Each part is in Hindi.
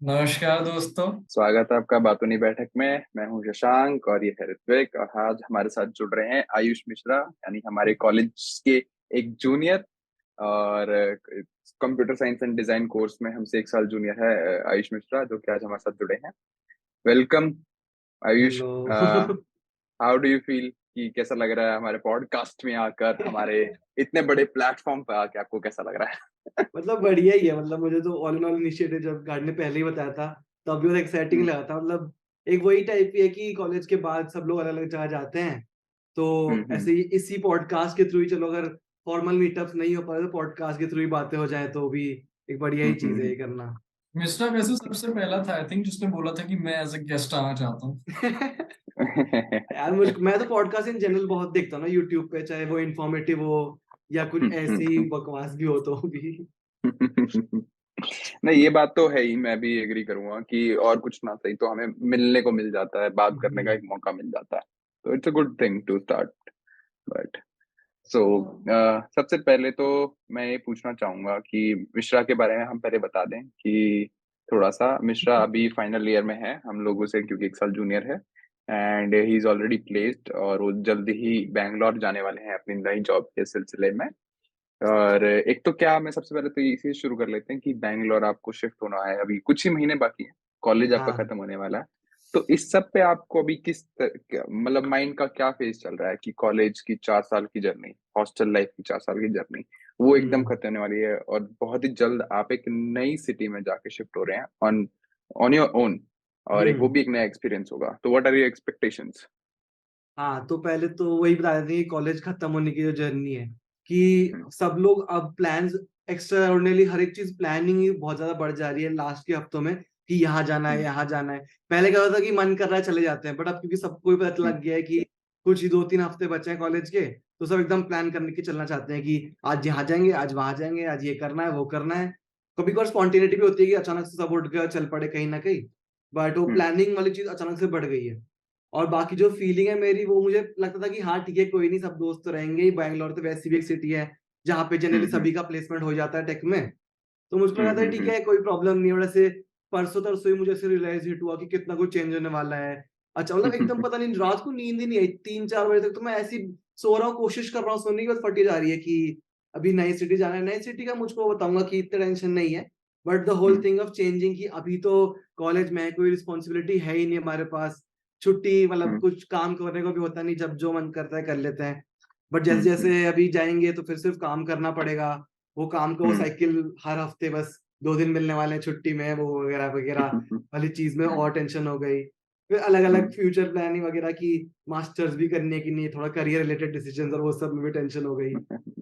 नमस्कार दोस्तों। स्वागत है आपका बातूनी बैठक में। मैं हूं शशांक और ये है ऋत्विक, और आज हमारे साथ जुड़ रहे हैं आयुष मिश्रा, यानी हमारे कॉलेज के एक जूनियर, और computer science and design course में हमसे एक साल जूनियर है आयुष मिश्रा, जो कि आज हमारे साथ जुड़े हैं। Welcome Ayush. Hello. How do you feel, कि कैसा लग रहा है हमारे पॉडकास्ट में आकर, हमारे इतने बड़े प्लेटफॉर्म पे आके आपको कैसा लग रहा है? मतलब बढ़िया ही है। मतलब मुझे तो ऑल इन ऑल इनिशिएटिव जब गार्ड ने पहले ही बताया था तब भी और एक्साइटिंग हम्म। लगा था। मतलब एक वही टाइप की है कि कॉलेज के बाद सब लोग अलग अलग जगह जाते हैं, तो हम्म। ऐसे ही इसी पॉडकास्ट के थ्रू ही, चलो अगर फॉर्मल मीटअप्स नहीं हो पा रहे तो पॉडकास्ट के थ्रू ही बातें हो जाए, तो भी एक बढ़िया ही चीज है हम्म। ये करना। मिस्टर वैसे सबसे पहला था आई थिंक जिसने बोला था कि मैं एज अ गेस्ट आना चाहता हूँ। यार मुझ मैं तो पॉडकास्ट इन जनरल बहुत देखता हूँ ना यूट्यूब पे, चाहे वो इंफॉर्मेटिव हो या कुछ ऐसी बकवास भी हो तो भी। नहीं, ये बात तो है ही, मैं भी एग्री करूंगा कि और कुछ ना सही तो हमें मिलने को मिल जाता है, बात करने का हम्म। एक मौका मिल जाता है। तो it's a good thing to start. But so सबसे पहले तो मैं ये पूछना चाहूंगा कि मिश्रा के बारे में हम पहले बता दें कि थोड़ा सा मिश्रा अभी फाइनल ईयर में है हम लोगों से, क्योंकि एक साल जूनियर है। And he is already placed, और वो जल्द ही बैंगलोर जाने वाले हैं अपनी नई जॉब के सिलसिले में। और एक तो क्या, मैं सबसे पहले तो इसी से शुरू कर लेते हैं कि बैंगलोर आपको शिफ्ट होना है, अभी कुछ ही महीने बाकी है, कॉलेज आपका हाँ। खत्म होने वाला है। तो इस सब पे आपको अभी मतलब माइंड का क्या फेज चल रहा है कि कॉलेज की 4 साल की जर्नी, हॉस्टल लाइफ की 4 साल की जर्नी, वो एकदम हम्म। खत्म होने वाली है, और बहुत ही जल्द आप एक नई सिटी में जाके शिफ्ट हो रहे हैं ऑन ऑन योर ओन, और एक वो हम्म। भी एक नया एक्सपीरियंस होगा। तो व्हाट आर योर एक्सपेक्टेशंस? हाँ, तो पहले तो वही बता देते हैं कि कॉलेज खत्म होने की जो जर्नी है, कि सब लोग अब प्लान्स, एक्स्ट्रा ऑर्डिनरी हर एक चीज प्लानिंग ही बहुत ज्यादा बढ़ जा रही है लास्ट के हफ्तों में, कि यहाँ जाना है यहाँ जाना है। पहले क्या होता था कि मन कर रहा है चले जाते हैं, बट अब क्योंकि सबको ही पता लग गया है कि कुछ ही 2-3 हफ्ते बचे हैं कॉलेज के, तो सब एकदम प्लान करने की चलना चाहते हैं कि आज यहाँ जाएंगे, आज वहां जाएंगे, आज ये करना है वो करना है। कभी कभार स्पॉन्टेनिटी भी होती है कि अचानक से सब उठ गए और चल पड़े कहीं ना कहीं, बट वो प्लानिंग वाली चीज अचानक से बढ़ गई है। और बाकी जो फीलिंग है मेरी, वो मुझे लगता था कि हाँ ठीक है, कोई नहीं, सब दोस्त तो रहेंगे ही। बैंगलोर तो वैसी भी एक सिटी है जहाँ पे जनरली सभी का प्लेसमेंट हो जाता है टेक में, तो मुझको लगा था ठीक है, कोई प्रॉब्लम नहीं है। और ऐसे परसों तरसों ही मुझे ऐसे रियलाइज हिट हुआ कि कितना कुछ चेंज होने वाला है। अच्छा, मतलब एकदम पता नहीं, रात को नींद ही नहीं आई 3-4 बजे तक, तो मैं ऐसी सो रहा हूँ, कोशिश कर रहा हूँ सोने की, बस फटी जा रही है कि अभी नई सिटी जाना है। नई सिटी का मुझको बताऊंगा कि इतना टेंशन नहीं है, but the whole thing of changing, की अभी तो कॉलेज में है, कोई रिस्पॉन्सिबिलिटी है ही नहीं हमारे पास। छुट्टी मतलब कुछ काम करने को भी होता नहीं, जब जो मन करता है कर लेते हैं। बट जैसे जैसे अभी जाएंगे तो फिर सिर्फ काम करना पड़ेगा। वो काम को साइकिल हर हफ्ते बस 2 दिन मिलने वाले हैं छुट्टी में, वो वगैरह वगैरह वाली चीज में और टेंशन हो गई। फिर अलग अलग फ्यूचर प्लानिंग वगैरह की, मास्टर्स भी करनी है कि नहीं, थोड़ा करियर रिलेटेड डिसीजन, और वो सब में भी टेंशन हो गई।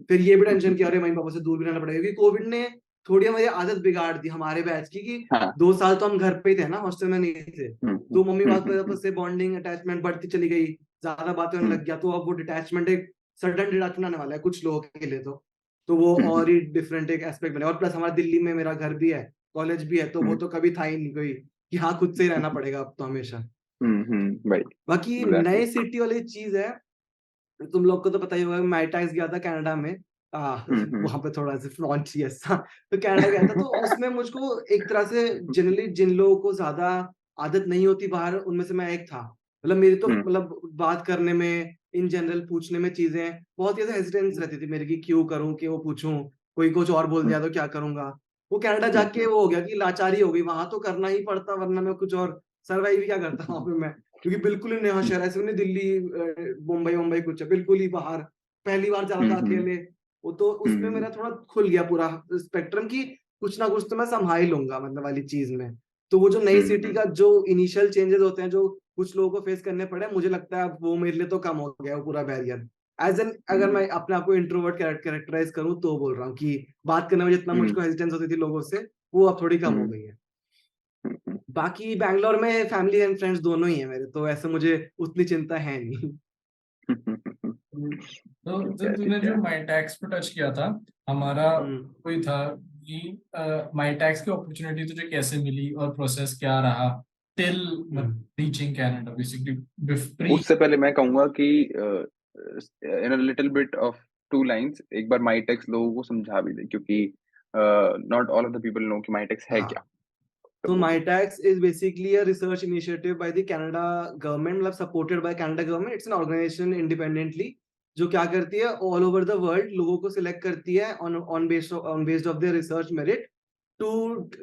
फिर ये भी टेंशन कि अरे मम्मी पापा से दूर भी रहना पड़ेगा, क्योंकि कोविड ने थोड़ी हमारी आदत बिगाड़ दी हमारे बैच की, कि 2 साल तो हम घर पे ही थे ना, हॉस्टल में नहीं थे। तो मम्मी पापा से बॉन्डिंग अटैचमेंट बढ़ती चली गई, ज्यादा बातें होने लग गया, तो अब वो डिटैचमेंट एक सडन डिडक्शन आने वाला है कुछ लोगों के लिए। तो वो और ही डिफरेंट एक एस्पेक्ट बने। और प्लस हमारा दिल्ली में मेरा घर भी है, कॉलेज भी है, तो वो तो कभी था ही नहीं कोई कि हाँ खुद से ही रहना पड़ेगा अब तो हमेशा। भाई, बाकी एग्जैक्टली। नए सिटी वाली चीज है, तुम लोग को तो पता ही होगा, मैटाइस गया था कनाडा में। वहां पे थोड़ा सा फ्रॉन्टियस था, तो कनाडा गया था, तो उसमें मुझको एक तरह से जनरली जिन लोगों को ज्यादा आदत नहीं होती बाहर, उनमें से मैं एक था। मतलब मेरी तो मतलब बात करने में, इन जनरल पूछने में चीजें बहुत ज्यादा हेजिटेंस रहती थी मेरी, कि क्यों करूं, कि वो पूछूं, कोई कुछ और बोल दिया तो क्या करूंगा। वो कनाडा जाके वो हो गया कि लाचारी हो गई, वहां तो करना ही पड़ता, वरना मैं कुछ और सर्वाइव ही क्या करता वहां पे मैं, क्योंकि बिल्कुल ही नया शहर है, ऐसे नहीं दिल्ली मुंबई मुंबई कुछ है, बिल्कुल ही बाहर, पहली बार जा रहा था अकेले। वो तो उसमें मेरा थोड़ा खुल गया पूरा स्पेक्ट्रम, की कुछ ना कुछ तो मैं संभाल ही लूंगा मतलब वाली चीज में। तो वो जो नई सिटी का जो इनिशियल चेंजेस होते हैं, जो कुछ लोगों को फेस करने पड़े, मुझे लगता है अब वो मेरे लिए तो कम हो गया वो पूरा बैरियर। एज एन, अगर मैं अपने आप को इंट्रोवर्ट कैरेक्टराइज करूं तो बोल रहा हूँ कि बात करने में जितना मुझको हेजिटेंस होती थी लोगों से, वो अब थोड़ी कम हो गई है। बाकी बैंगलोर में फैमिली एंड फ्रेंड्स दोनों ही है मेरे, तो ऐसे मुझे उतनी चिंता है नहीं। तो ठीक जब है, तूने ठीक जो है। माइटैक्स पे टच किया था, हमारा हम्म। कोई था कि माइटैक्स की अपॉर्चुनिटी तुझे कैसे मिली और प्रोसेस क्या रहा till hmm. Reaching Canada basically pre. उससे पहले मैं कहूंगा कि in a little bit of 2 lines एक बार माइटेक्स लोगों को समझा भी दे, क्योंकि not all of the people know कि माइटेक्स है क्या। हाँ। So वो भी MyTax is basically a research initiative by the Canada government, मतलब supported by Canada government. It's an organization independently जो क्या करती है, all over the world लोगों को select करती है on based of their research merit to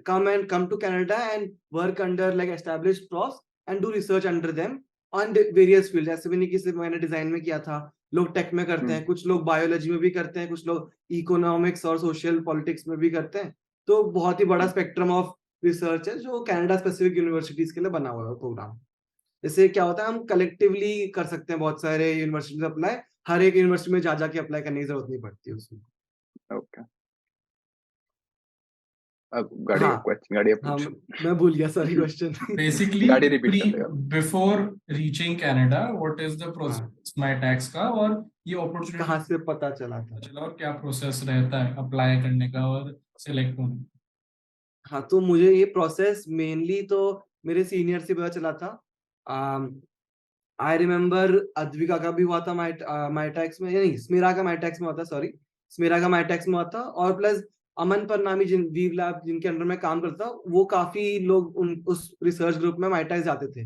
come to Canada and work under like established profs and do research under them on the various fields. ऐसे भी नहीं कि सिर्फ मैंने डिजाइन में किया था, लोग टेक में करते हैं, कुछ लोग बायोलॉजी में भी करते हैं, कुछ लोग इकोनॉमिक्स और सोशल पॉलिटिक्स में भी करते हैं. तो बहुत ही बड़ा स्पेक्ट्रम ऑफ रिसर्च है जो कनाडा स्पेसिफिक यूनिवर्सिटीज के लिए बना हुआ है प्रोग्राम. इससे क्या होता है, हम कलेक्टिवली कर सकते हैं बहुत सारे यूनिवर्सिटीज अप्लाई, हर एक यूनिवर्सिटी में जा जाके अप्लाई करने की जरूरत नहीं पड़ती है उसमें. ओके. अब गाड़ी हाँ क्वेश्चन गाड़ी हाँ पूछ. मैं भूल गया, सॉरी क्वेश्चन. बेसिकली गाड़ी रिपीट कर देगा. Before reaching Canada what is the हाँ, प्रोसेस MyTax का, और ये अपॉर्चुनिटी कहाँ से पता चला था. चला और क्या प्रोसेस रहता है अप्लाई करने का और सिलेक्ट होने का? हाँ, तो मुझे ये प्रोसेस मेनली तो मेरे सीनियर से पता चला था. आई रिमेम्बर अद्विका का भी हुआ था MyTax में, नहीं स्मिरा का MyTax में हुआ था, सॉरी स्मिरा का MyTax में हुआ था. और प्लस अमन परनामी वीव लैब जिनके अंडर में काम करता, वो काफी लोग उस रिसर्च ग्रुप में MyTax जाते थे.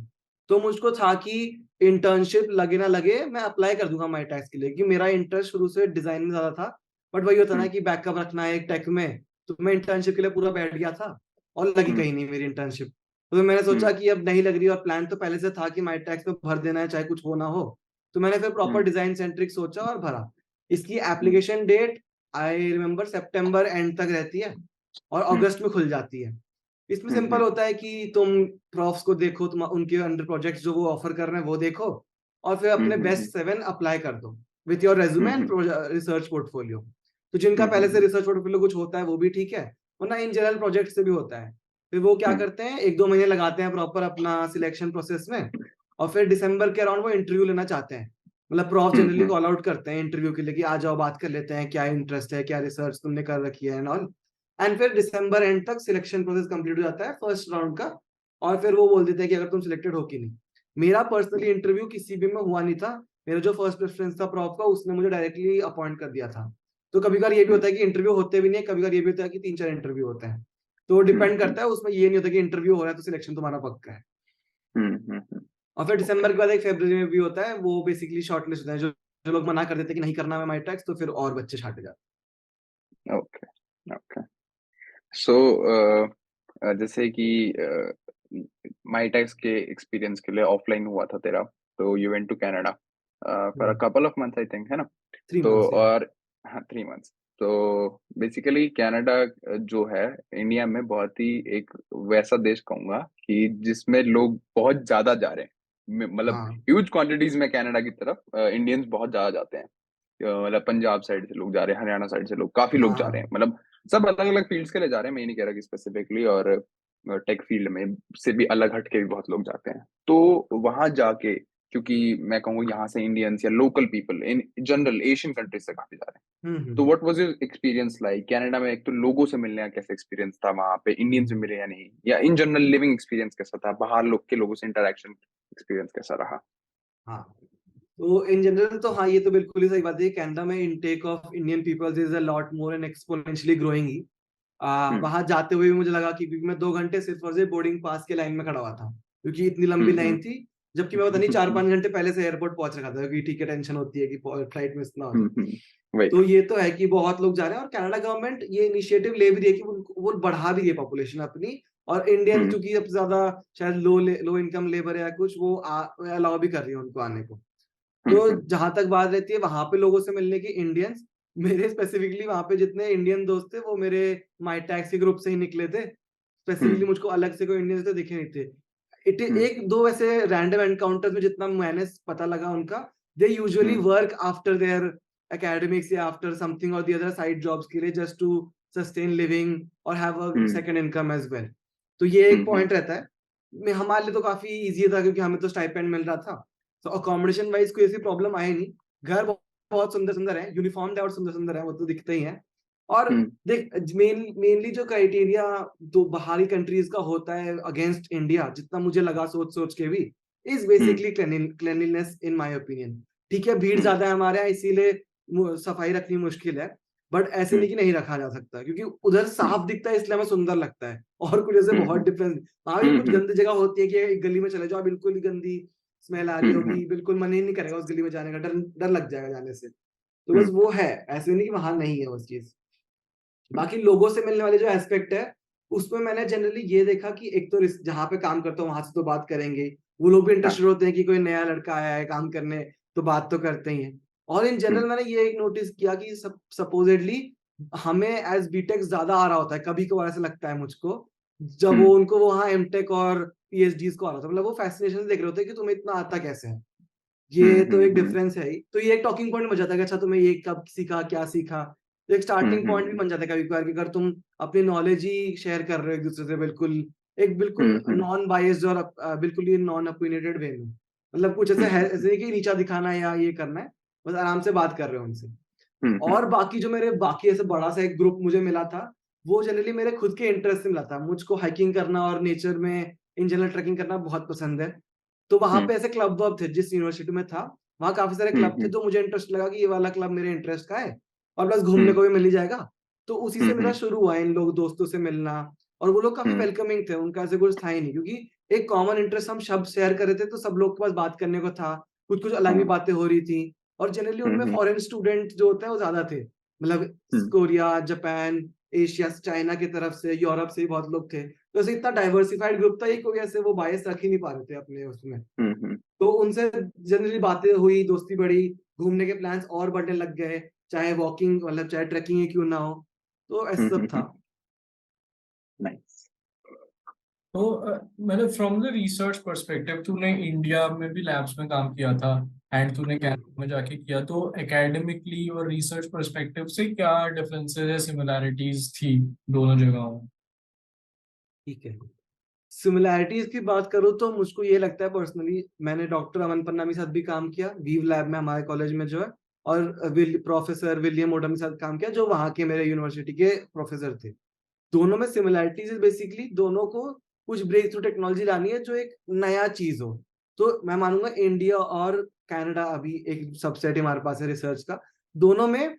तो मुझको था कि इंटर्नशिप लगे ना लगे मैं अप्लाई कर दूंगा MyTax के लिए, कि मेरा इंटरेस्ट शुरू से डिजाइन में ज्यादा था. बट वही होता ना कि बैकअप रखना है एक टेक में, तो मैं इंटर्नशिप के लिए पूरा बैठ गया था और लगी कहीं नहीं मेरी इंटर्नशिप. तो मैंने सोचा कि अब नहीं लग रही, और प्लान तो पहले से था कि MyTax में भर देना है चाहे कुछ हो ना हो. तो मैंने फिर प्रॉपर डिजाइन सेंट्रिक सोचा और भरा. इसकी application date I remember September end तक रहती है और अगस्त में खुल जाती है. इसमें सिंपल होता है कि तुम प्रॉफ्स को देखो, तुम उनके अंडर प्रोजेक्ट्स जो वो ऑफर कर रहे हैं वो देखो, और फिर अपने बेस्ट 7 अप्लाई कर दो with your resume and research portfolio. तो जिनका पहले से रिसर्च पोर्टफोलियो कुछ होता है वो भी ठीक है, वरना इन जनरल प्रोजेक्ट से भी होता है. फिर वो क्या करते हैं, 1-2 महीने लगाते हैं प्रॉपर अपना सिलेक्शन प्रोसेस में, और फिर दिसंबर के अराउंड वो इंटरव्यू लेना चाहते हैं. मतलब प्रॉफ जनरली कॉल आउट करते हैं इंटरव्यू के लिए कि आ जाओ बात कर लेते हैं, क्या इंटरेस्ट है, क्या रिसर्च तुमने कर रखी है एंड ऑल. एंड फिर दिसंबर एंड तक सिलेक्शन प्रोसेस कंप्लीट हो जाता है फर्स्ट राउंड का, और फिर वो बोल देते हैं कि अगर तुम सिलेक्टेड हो कि नहीं. मेरा पर्सनली इंटरव्यू किसी भी में हुआ नहीं था. मेरा जो फर्स्ट प्रेफरेंस था प्रॉफ का, उसने मुझे डायरेक्टली अपॉइंट कर दिया था. तो कभी कभार ये भी होता है कि इंटरव्यू होते भी नहीं, कभी कभार ये भी होता है कि 3-4 इंटरव्यू होते हैं. तो डिपेंड करता है, उसमें ये नहीं होता कि इंटरव्यू हो रहा है तो सिलेक्शन तुम्हारा पक्का है. और फिर दिसंबर के बाद एक फरवरी में भी होता है, वो बेसिकली शॉर्टलिस्ट होता है. जो लोग मना कर देते हैं कि नहीं करना है MyTax, तो फिर और बच्चे छांटे जाते हैं. Okay okay. सो जैसे कि MyTax के एक्सपीरियंस के लिए ऑफलाइन हुआ था तेरा, तो you went to Canada for a couple of months I think, है ना? 3 तो months. और हाँ 3 मंथ्स. तो बेसिकली कनाडा जो है इंडिया में बहुत ही एक वैसा देश कहूंगा कि जिसमें लोग बहुत ज्यादा जा रहे हैं, मतलब हाँ ह्यूज क्वांटिटीज में कनाडा की तरफ इंडियंस बहुत ज्यादा जाते हैं. मतलब पंजाब साइड से लोग जा रहे हैं, हरियाणा साइड से लोग काफी लोग जा रहे हैं, मतलब सब अलग अलग फील्ड्स के लिए जा रहे हैं. मैं नहीं कह रहा कि स्पेसिफिकली, और टेक फील्ड में से भी अलग हट के भी बहुत लोग जाते हैं. तो वहां जाके, क्योंकि मैं कहूँ यहाँ से इंडियंस या local people in general Asian countries से काफी जा रहे हैं. तो what was your experience like Canada में? एक तो लोगों से मिलने का कैसा एक्सपीरियंस था वहां पे, इंडियंस से मिले या नहीं, या इन जनरल लिविंग एक्सपीरियंस कैसा था, बाहर लोग के लोगों से इंटरेक्शन एक्सपीरियंस कैसा रहा? हाँ. तो इन जनरल तो हाँ, ये तो बिल्कुल ही सही बात है. कनाडा में intake of Indian peoples is a lot more and exponentially growing ही. वहां जाते हुए भी मुझे लगा कि मैं 2 घंटे सिर्फ और सिर्फ बोर्डिंग पास के लाइन में खड़ा हुआ था, क्योंकि इतनी लंबी लाइन थी. जबकि मैं पता नहीं 4-5 घंटे पहले से एयरपोर्ट पहुंच रखा था, क्योंकि ठीक है टेंशन होती है कि फ्लाइट मिस ना हो जाए. तो ये तो है कि बहुत लोग जा रहे हैं, और कनाडा गवर्नमेंट ये इनिशिएटिव ले भी रही है कि वो बढ़ा भी रही है पॉपुलेशन अपनी. और इंडियन चूंकि सबसे ज्यादा शायद लो इनकम लेबर या कुछ, वो अलाउ भी कर रही है उनको आने को. तो जहां तक बात रहती है वहां पे लोगों से मिलने की, इंडियंस, मेरे स्पेसिफिकली वहां पे जितने इंडियन दोस्त थे वो मेरे MyTax के ग्रुप से ही निकले थे. स्पेसिफिकली मुझको अलग से कोई इंडियंस तो दिखे नहीं थे. एक दो ऐसे रैंडम एनकाउंटर्स में जितना मैंने पता लगा उनका, they usually work after their academics या आफ्टर समथिंग और द अदर साइड जॉब्स के लिए, जस्ट टू सस्टेन लिविंग और have a second income as well. तो ये एक पॉइंट रहता है. हमारे लिए तो काफी इजी था क्योंकि हमें तो स्टाइपेंड मिल रहा था. तो अकोमोडेशन वाइज कोई ऐसी प्रॉब्लम आई नहीं. घर बहुत सुंदर सुंदर है, यूनिफॉर्म और सुंदर सुंदर है, वो तो दिखते ही है. और देख मेनली जो क्राइटेरिया तो बाहरी कंट्रीज का होता है अगेंस्ट इंडिया, जितना मुझे लगा सोच के भी, is basically cleanliness in my opinion. ठीक है, भीड़ ज्यादा है हमारे यहाँ, इसीलिए सफाई रखनी मुश्किल है. बट ऐसे नहीं कि नहीं रखा जा सकता, क्योंकि उधर साफ दिखता है इसलिए हमें सुंदर लगता है, और कुछ ऐसे बहुत डिफरेंस। वहां भी कुछ गंदी जगह होती है कि एक गली में चले जाओ, बिल्कुल ही गंदी स्मेल आ रही होगी, बिल्कुल मन ही नहीं करेगा उस गली में जाने का, डर डर लग जाएगा जाने से। तो बस वो है, ऐसे नहीं कि वहां नहीं है उस चीज। बाकी लोगों से मिलने वाले जो एस्पेक्ट है, उसमें मैंने जनरली ये देखा कि एक तो जहाँ पे काम करता हूँ वहां से तो बात करेंगे, वो लोग भी इंटरेस्टेड होते हैं कि कोई नया लड़का आया है काम करने, तो बात तो करते ही हैं। और इन जनरल मैंने ये एक नोटिस किया कि सपोजिटली हमें एज बीटेक ज्यादा आ रहा होता है, कभी कभार ऐसा लगता है मुझको, जब वो उनको वहाँ एमटेक और पीएचडी को आ रहा होता है, मतलब वो फैसिनेशन से देख रहे होते हैं कि तुम्हें इतना आता कैसे है। ये तो एक डिफरेंस है ही, तो ये एक टॉकिंग पॉइंट बन जाता है कि अच्छा तुम्हें ये कब सीखा, क्या सीखा। तो एक स्टार्टिंग पॉइंट भी बन जाता है कभी कभार कि अगर तुम अपनी नॉलेज ही शेयर कर रहे हो एक दूसरे से, बिल्कुल नॉन बायस्ड और बिल्कुल ही नॉन ओपिनियटेड वे में, मतलब कुछ ऐसे है ऐसे नहीं कि नीचा दिखाना है या ये करना है, बस आराम से बात कर रहे हो उनसे। और बाकी जो मेरे बाकी ऐसे बड़ा सा एक ग्रुप मुझे मिला था, वो जनरली मेरे खुद के इंटरेस्ट से मिला था। मुझको हाइकिंग करना और नेचर में इन जनरल ट्रैकिंग करना बहुत पसंद है। तो वहां पे ऐसे क्लब वर्ब थे, जिस यूनिवर्सिटी में था वहां काफी सारे क्लब थे, तो मुझे इंटरेस्ट लगा कि ये वाला क्लब मेरे इंटरेस्ट का है, और प्लस घूमने को भी मिल ही जाएगा। तो उसी से मेरा शुरू हुआ इन लोग दोस्तों से मिलना, और वो लोग काफी वेलकमिंग थे, उनका ऐसे कुछ था ही नहीं, क्योंकि एक कॉमन इंटरेस्ट हम शब्द शेयर कर रहे थे, तो सब लोग के पास बात करने को था, कुछ कुछ अलग भी बातें हो रही थी। और जनरली उनमें फॉरेन स्टूडेंट जो होते हैं वो ज्यादा थे, मतलब कोरिया, जापान, एशिया, चाइना की तरफ से, यूरोप से भी बहुत लोग थे। तो ऐसे इतना डाइवर्सिफाइड ग्रुप था, ये कोई ऐसे वो बायस रख ही नहीं पा रहे थे अपने उसमें। तो उनसे जनरली बातें हुई, दोस्ती बढ़ी, घूमने के प्लान्स और बढ़ने लग गए, चाहे वॉकिंग मतलब चाहे ट्रैकिंग ही क्यों ना हो। तो ऐसा सब था। नाइस। तो मतलब फ्रॉम द रिसर्च पर्सपेक्टिव, तूने इंडिया में भी लैब्स में काम किया था एंड तूने कनाडा में जाके किया, तो एकेडमिकली और रिसर्च पर्सपेक्टिव से क्या डिफरेंसेस या सिमिलैरिटीज थी दोनों जगहों में? ठीक है, सिमिलैरिटीज की बात करूँ तो मुझको ये लगता है पर्सनली, मैंने डॉक्टर अमन पन्ना के साथ भी काम किया वीव लैब में हमारे कॉलेज में जो है, और प्रोफेसर विलियम ओडम के साथ काम किया, जो वहाँ के मेरे यूनिवर्सिटी के प्रोफेसर थे। दोनों में सिमिलैरिटीज बेसिकली दोनों को कुछ ब्रेक थ्रू टेक्नोलॉजी लानी है जो एक नया चीज हो। तो मैं मानूंगा इंडिया और कनाडा अभी एक सबसेट हमारे पास है रिसर्च का, दोनों में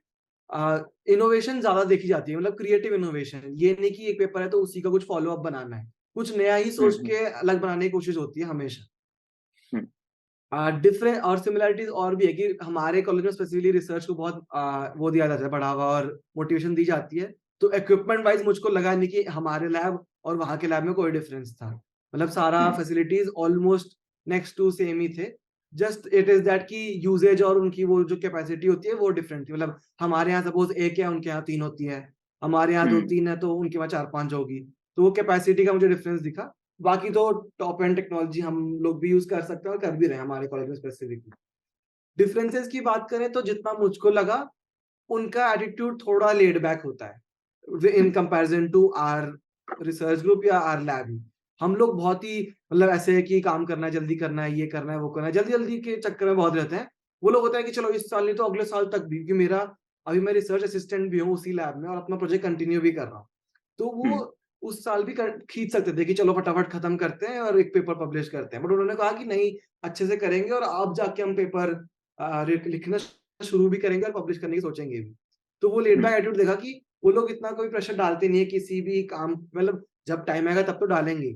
इनोवेशन ज्यादा देखी जाती है, मतलब क्रिएटिव इनोवेशन। ये नहीं कि एक पेपर है तो उसी का कुछ फॉलो अप बनाना है, कुछ नया ही सोच के अलग बनाने की कोशिश होती है हमेशा। डिफरेंट और सिमिलैरिटीज और भी है कि हमारे कॉलेज में स्पेसिफिकली रिसर्च को बहुत वो दिया जाता है, बढ़ावा और मोटिवेशन दी जाती है। तो इक्विपमेंट वाइज मुझको लगा नहीं कि हमारे लैब और वहाँ के लैब में कोई डिफरेंस था, मतलब सारा facilities almost next to same ही थे। जस्ट इट इज दैट कि यूजेज और उनकी वो जो कैपेसिटी होती है वो डिफरेंट थी, मतलब हमारे यहाँ सपोज एक है, उनके यहाँ 3 होती है, हमारे यहाँ 2-3 है तो उनके वहाँ 4-5 होगी। तो वो कैपेसिटी का मुझे डिफरेंस दिखा। बाकी तो टॉप एंड टेक्नोलॉजी हम लोग भी यूज कर सकते हैं और कर भी रहे हैं हमारे कॉलेज में स्पेसिफिकली। डिफरेंसेस की बात करें तो जितना मुझको लगा, उनका एटीट्यूड थोड़ा लेड बैक होता है in comparison to our research group या आर लैब। हम लोग बहुत ही मतलब ऐसे है कि काम करना है, जल्दी करना है, ये करना है, वो करना है, जल्दी जल्दी के चक्कर में बहुत रहते हैं। वो लोग होता है कि चलो इस साल नहीं तो अगले साल तक भी, क्योंकि मेरा अभी मैं रिसर्च असिस्टेंट भी हूँ उसी लैब में और अपना प्रोजेक्ट कंटिन्यू भी कर रहा हूँ। तो वो उस साल भी खींच सकते थे कि चलो फटाफट खत्म करते हैं और एक पेपर पब्लिश करते हैं, बट उन्होंने कहा कि नहीं, अच्छे से करेंगे और अब जाके हम पेपर लिखना शुरू भी करेंगे और पब्लिश करने की सोचेंगे भी। तो वो लेट बैक एटीट्यूड देखा कि वो लोग इतना कोई प्रेशर डालते नहीं है किसी भी काम, मतलब जब टाइम आएगा तब तो डालेंगे,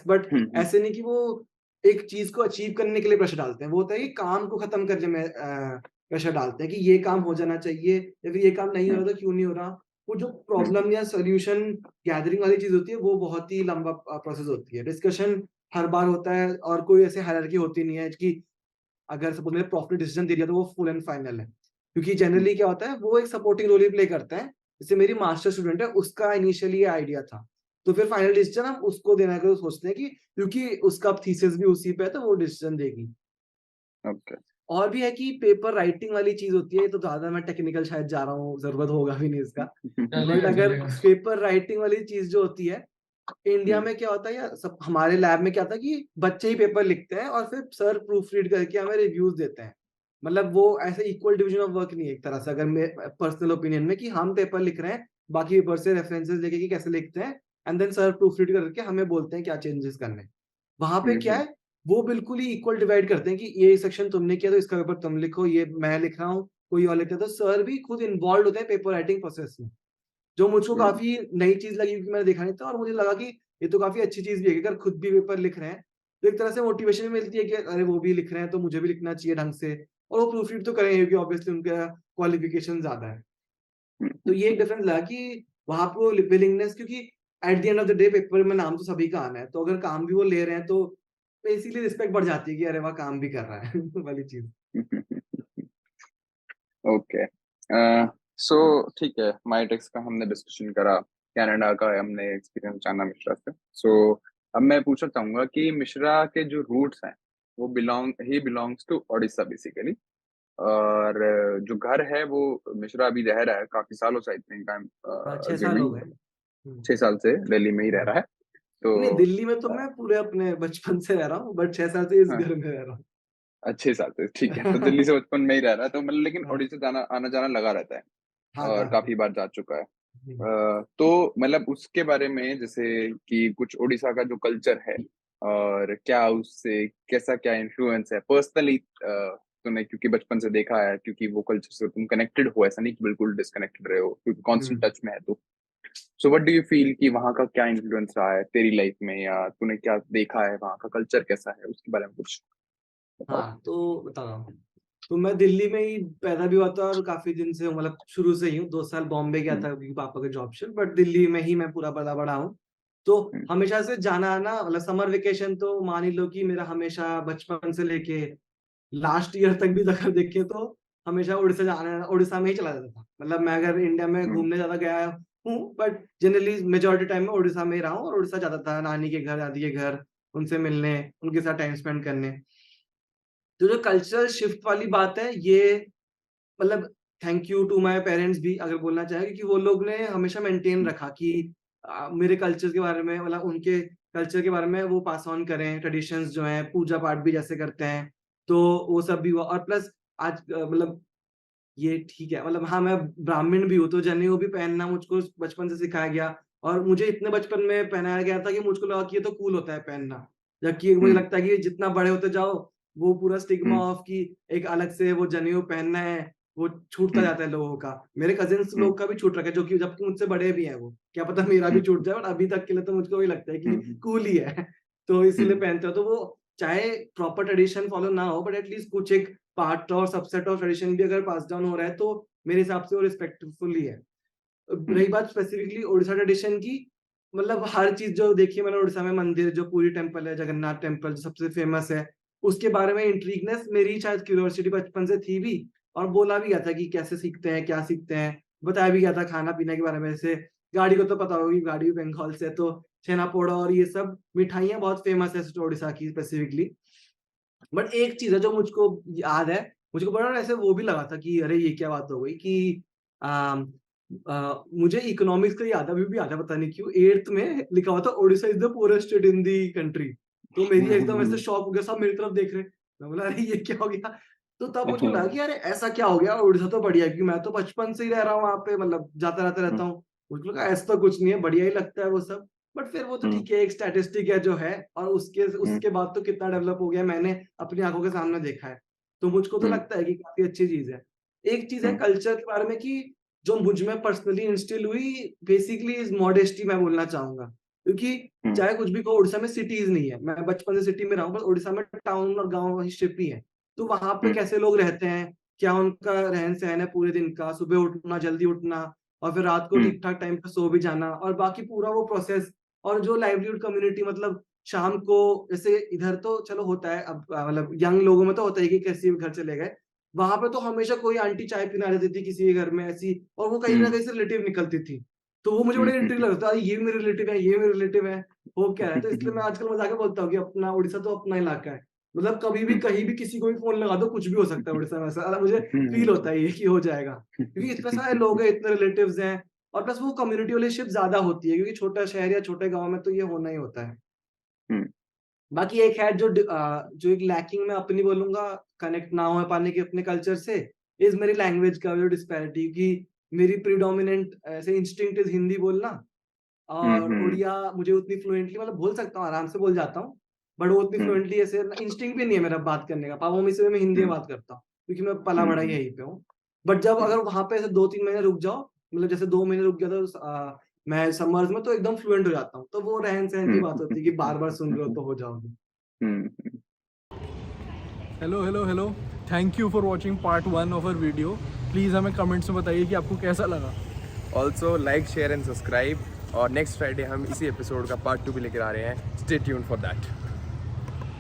बट ऐसे नहीं कि वो एक चीज को अचीव करने के लिए प्रेशर डालते हैं। वो होता है कि काम को खत्म करने में प्रेशर डालते हैं कि ये काम हो जाना चाहिए, या फिर ये काम नहीं हो रहा तो क्यों नहीं हो रहा। वो जो प्रॉब्लम या सोल्यूशन गैदरिंग वाली चीज होती है वो बहुत ही लंबा प्रोसेस होती है। डिस्कशन हर बार होता है और कोई ऐसे हायरार्की होती नहीं है कि अगर सपोज मैंने प्रॉफिट डिसीजन दे दिया तो वो फुल एंड फाइनल है, क्योंकि जनरली क्या होता है वो एक सपोर्टिंग रोल ही प्ले करता है। जैसे मेरी मास्टर स्टूडेंट है, उसका इनिशियली ये आइडिया था, तो फिर फाइनल डिसीजन हम उसको देने का सोचते हैं कि क्योंकि उसका थीसिस भी उसी पे है तो वो डिसीजन देगी। ओके। और भी है कि पेपर राइटिंग वाली चीज होती है, तो ज्यादा मैं टेक्निकल शायद जा रहा हूँ, जरूरत होगा भी नहीं इसका। बट चलेगा अगर चलेगा। पेपर राइटिंग वाली चीज जो होती है, इंडिया में क्या होता है या सब हमारे लैब में क्या होता है कि बच्चे ही पेपर लिखते हैं और फिर सर प्रूफ रीड करके हमें रिव्यूज देते हैं। मतलब वो ऐसे इक्वल डिवीजन ऑफ वर्क नहीं है एक तरह से, अगर मेरे पर्सनल ओपिनियन में, कि हम पेपर लिख रहे हैं, बाकी पेपर से रेफरेंसेस लेके कि कैसे लिखते हैं, and then sir proofread करके हमें बोलते हैं क्या चेंजेस करने हैं। वहां पे क्या है, वो बिल्कुल ही इक्वल डिवाइड करते हैं कि ये सेक्शन तुमने किया तो इसका पेपर तुम लिखो, ये मैं लिख रहा हूँ कोई और लिखता है, तो सर भी खुद इन्वॉल्व होते हैं पेपर राइटिंग प्रोसेस में, जो मुझको काफी नई चीज लगी क्योंकि मैंने देखा नहीं था, और मुझे लगा कि ये तो काफी अच्छी चीज भी है कि अगर खुद भी पेपर लिख रहे हैं तो एक तरह से मोटिवेशन मिलती है कि अरे वो भी लिख रहे हैं तो मुझे भी लिखना चाहिए ढंग से, और वो प्रूफ रीड तो करेंगे क्योंकि ऑब्वियसली उनका क्वालिफिकेशन ज्यादा है। तो ये एक डिफरेंस लगा कि वहां पे वो विलिंगनेस, क्योंकि at the end of the day paper में नाम तो सभी का आना है, तो अगर काम भी वो ले रहे हैं तो बेसिकली रिस्पेक्ट बढ़ जाती है कि अरे वह काम भी कर रहा है वाली चीज। ओके, सो ठीक है, माइटेक्स का हमने डिस्कशन करा, कनाडा का हमने एक्सपीरियंस जाना मिश्रा से। सो अब मैं पूछना चाहूंगा कि मिश्रा के जो रूट्स हैं वो बिलोंग्स टू ओडिशा बेसिकली, और जो घर है वो मिश्रा अभी रह रहा है काफी सालों से, आई थिंक आई एम 6 साल हो अज्यूमिंग गए। 6 साल से दिल्ली में ही रह रहा है। तो नहीं, दिल्ली में तो मैं पूरे अपने बचपन से रह रहा हूँ, बट 6 साल से इस हाँ, घर में रह रहा हूँ। 6 साल से, ठीक है, तो दिल्ली से बचपन में ही रह रहा है, तो मतलब लेकिन हाँ, ओडिशा जाना आना जाना लगा रहता है हाँ, और काफी। काफी बार जा चुका है। हम्म। तो मतलब उसके बारे में, जैसे कि कुछ उड़ीसा का जो कल्चर है और क्या उससे कैसा क्या इन्फ्लुएंस है पर्सनली तूने, क्योंकि बचपन से देखा है, क्योंकि वो कल्चर से तुम कनेक्टेड हो, ऐसा नहीं कि बिल्कुल डिस्कनेक्टेड रहे हो, क्योंकि कांस्टेंट टच में है तो। So what do you feel कि वहाँ का क्या इन्फ्लुएंस रहा है तेरी लाइफ में, या तूने क्या देखा है, वहाँ का कल्चर कैसा है, उसके बारे में कुछ बताओ। हाँ, तो बता रहा हूँ। तो मैं दिल्ली में ही पैदा भी हुआ था और काफी दिन से हूँ, मतलब शुरू से ही हूँ। 2 साल बॉम्बे गया हम्म, था क्योंकि पापा का जॉब से, बट दिल्ली में ही मैं पूरा पला बड़ा हूँ। तो हम्म, हमेशा से जाना आना, मतलब समर वेकेशन तो मान ही लो कि मेरा हमेशा बचपन से लेके लास्ट ईयर तक भी अगर देखे तो हमेशा उड़ीसा जाना, उड़ीसा में ही चला जाता था। मतलब मैं अगर इंडिया में हम्म, घूमने ज्यादा गया हूँ, बट जनरली मेजोरिटी टाइम में उड़ीसा में ही रहा हूँ, और उड़ीसा जाता था नानी के घर, दादी के घर, उनसे मिलने, उनके साथ टाइम स्पेंड करने। तो जो कल्चरल शिफ्ट वाली बात है, ये मतलब thank you to my parents भी अगर बोलना चाहे, क्योंकि वो लोग ने हमेशा मेंटेन रखा कि मेरे कल्चर के बारे में, मतलब उनके कल्चर के बारे में वो पास ऑन करें, ट्रेडिशंस जो हैं, पूजा पाठ भी जैसे करते हैं, तो वो सब भी हुआ। और प्लस आज मतलब ये ठीक है, मतलब हाँ, मैं ब्राह्मण भी हूँ, तो जनेऊ भी पहनना मुझको बचपन से सिखाया गया, और मुझे इतने बचपन में पहनाया गया था कि मुझको लगा कि ये तो कूल होता है पहनना। जबकि मुझे हम्म, लगता है कि जितना बड़े होते जाओ, वो पूरा स्टिग्मा हम्म, ऑफ कि एक अलग से वो जनेऊ पहनना है, वो छूटता हम्म, जाता है लोगों का। मेरे कजिन्स हम्म, लोग का भी छूट रखा है, जो कि जबकि मुझसे बड़े भी हैं वो। क्या पता मेरा भी हम्म, छूट जाए, बट अभी तक के लिए तो मुझको वही लगता है कि हम्म, कूल ही है। तो इसीलिए हम्म, पहनते हो। तो वो चाहे प्रॉपर ट्रेडिशन फॉलो ना हो, बट एटलीस्ट कुछ एक पार्ट और सबसेट ऑफ ट्रेडिशन भी अगर पास डाउन हो रहा है, तो मेरे हिसाब से वो रिस्पेक्टफुल ही है। हम्म, रही बात स्पेसिफिकली उड़ीसा ट्रेडिशन की, मतलब हर चीज जो देखी है मैंने उड़ीसा में, मंदिर जो पूरी टेम्पल है, जगन्नाथ टेम्पल जो सबसे फेमस है, उसके बारे में इंट्रीगनेस मेरी शायद क्यूरियोसिटी बचपन से थी भी। और बोला भी गया था कि कैसे सीखते हैं, क्या सीखते हैं, बताया भी गया था खाना पीने के बारे में। जैसे गाड़ी को तो पता होगी, गाड़ी भी बंगाल से है, तो छेना पोड़ा और ये सब मिठाइयाँ बहुत फेमस है उड़ीसा की स्पेसिफिकली। बट एक चीज है जो मुझको याद है, मुझको बड़ा ऐसे वो भी लगा था कि अरे ये क्या बात हो गई कि मुझे इकोनॉमिक्स का याद है, अभी भी याद है, पता नहीं क्यों 8th में लिखा हुआ था Orissa is the poorest state in the country. तो मेरी एकदम ऐसे शॉक हो गया, सब मेरी तरफ देख रहे हैं। मैं बोला अरे ये क्या हो गया। तो तब मुझको लगा कि अरे ऐसा क्या हो गया, उड़ीसा तो बढ़िया है, क्योंकि मैं तो बचपन से ही रह रहा हूँ वहां पे, मतलब जाता रहता रहता हूँ। मुझको लगा ऐसा तो कुछ नहीं है, बढ़िया ही लगता है वो सब। बट फिर वो तो ठीक है, एक स्टैटिस्टिक है जो है, और उसके उसके बाद तो कितना डेवलप हो गया मैंने अपनी आंखों के सामने देखा है। तो मुझको तो लगता है कि काफी अच्छी चीज है। एक चीज है कल्चर के बारे में कि जो मुझ में पर्सनली इंस्टिल हुई, बेसिकली इज मॉडेस्टी, मैं बोलना चाहूंगा। क्योंकि चाहे कुछ भी कहो, उड़ीसा में सिटीज नहीं है, मैं बचपन से सिटी में रहा हूँ, बस उड़ीसा में टाउन और गाँव शिप ही है। तो वहां पे कैसे लोग रहते हैं, क्या उनका रहन सहन है पूरे दिन का, सुबह उठना, जल्दी उठना, और फिर रात को ठीक ठाक टाइम पे सो भी जाना, और बाकी पूरा वो प्रोसेस। और जो लाइवलीहुड कम्युनिटी, मतलब शाम को, जैसे इधर तो चलो होता है अब, मतलब यंग लोगों में तो होता है कि किसी भी घर चले गए, वहां पे तो हमेशा कोई आंटी चाय पीने आ जाती थी किसी के घर में ऐसी, और वो कहीं ना कहीं से रिलेटिव निकलती थी। तो वो मुझे बड़े इंटरेस्ट लगता था, ये मेरे रिलेटिव है, ये मेरे रिलेटिव है, वो क्या है। तो इसलिए मैं आजकल मजाक में बोलता हूँ कि अपना उड़ीसा तो अपना इलाका है। मतलब कभी भी कहीं भी किसी को भी फोन लगा दो, कुछ भी हो सकता है उड़ीसा में, ऐसा मुझे फील होता है ये कि हो जाएगा, क्योंकि इतने सारे लोग हैं, इतने रिलेटिव्स हैं। और प्लस वो कम्युनिटी रिलेशनशिप ज्यादा होती है, क्योंकि छोटा शहर या छोटे गांव में तो ये होना ही होता है। बाकी एक है जो जो एक लैकिंग मैं अपनी बोलूंगा, कनेक्ट ना हो पाने के अपने कल्चर से, इज मेरी लैंग्वेज का जो डिस्पैरिटी, क्योंकि मेरी प्रीडोमिनेंट ऐसे इंस्टिंक्ट इज हिंदी बोलना, और उड़िया मुझे उतनी फ्लुएंटली, मतलब बोल सकता हूँ, आराम से बोल जाता हूँ, बट वो उतनी फ्लुएंटली ऐसे इंस्टिंक्ट भी नहीं है मेरा बात करने का। पापा मम्मी से मैं हिंदी में बात करता हूँ, क्योंकि मैं पला बड़ा ही यहीं पे हूँ। बट जब अगर वहां पे ऐसे 2-3 महीने रुक जाओ, मतलब जैसे 2 महीने रुक गया तो मैं समर्स में तो एकदम फ्लुएंट हो जाता हूँ। तो वो रहन सहन की बात होती है कि बार बार सुन रहे हो तो हो जाओगे। Hello hello hello, thank you for watching part 1 of our video. Please हमें कमेंट्स में बताइए कि आपको कैसा लगा। Also like share and subscribe, और नेक्स्ट फ्राइडे हम इसी एपिसोड का पार्ट 2 भी लेकर आ रहे हैं। Stay tuned for that.